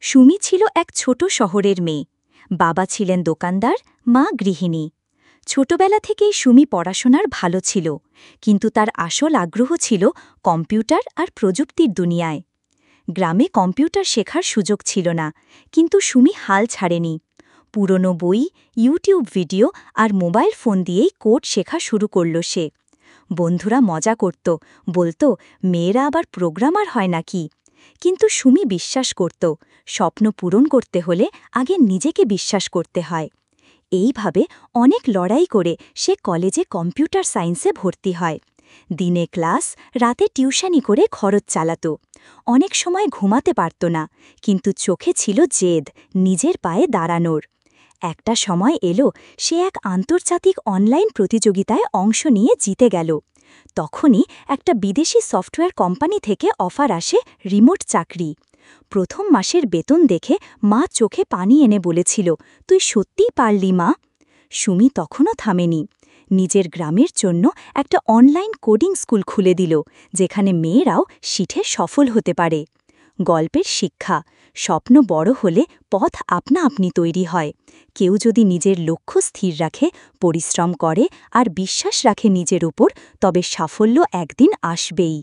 সুমি ছিল এক ছোট শহরের মেয়ে। বাবা ছিলেন দোকানদার, মা গৃহিণী। ছোটবেলা থেকেই সুমি পড়াশোনার ভালো ছিল, কিন্তু তার আসল আগ্রহ ছিল কম্পিউটার আর প্রযুক্তির দুনিয়ায়। গ্রামে কম্পিউটার শেখার সুযোগ ছিল না, কিন্তু সুমি হাল ছাড়েনি। পুরনো বই, ইউটিউব ভিডিও আর মোবাইল ফোন দিয়েই কোড শেখা শুরু করল সে। বন্ধুরা মজা করত, বলতো মেয়েরা আবার প্রোগ্রামার হয় নাকি। কিন্তু সুমি বিশ্বাস করত, স্বপ্ন পূরণ করতে হলে আগে নিজেকে বিশ্বাস করতে হয়। এইভাবে অনেক লড়াই করে সে কলেজে কম্পিউটার সায়েন্সে ভর্তি হয়। দিনে ক্লাস, রাতে টিউশনি করে খরচ চালাত। অনেক সময় ঘুমাতে পারত না, কিন্তু চোখে ছিল জেদ, নিজের পায়ে দাঁড়ানোর। একটা সময় এলো, সে এক আন্তর্জাতিক অনলাইন প্রতিযোগিতায় অংশ নিয়ে জিতে গেল। তখনই একটা বিদেশি সফটওয়্যার কোম্পানি থেকে অফার আসে রিমোট চাকরি। প্রথম মাসের বেতন দেখে মা চোখে পানি এনে বলেছিল, তুই সত্যিই পারলি মা। সুমি তখনও থামেনি। নিজের গ্রামের জন্য একটা অনলাইন কোডিং স্কুল খুলে দিল, যেখানে মেয়েরাও শিখে সফল হতে পারে। গল্পের শিক্ষা: স্বপ্ন বড় হলে পথ আপনা আপনি তৈরি হয়। কেউ যদি নিজের লক্ষ্য স্থির রাখে, পরিশ্রম করে আর বিশ্বাস রাখে নিজের উপর, তবে সাফল্য একদিন আসবেই।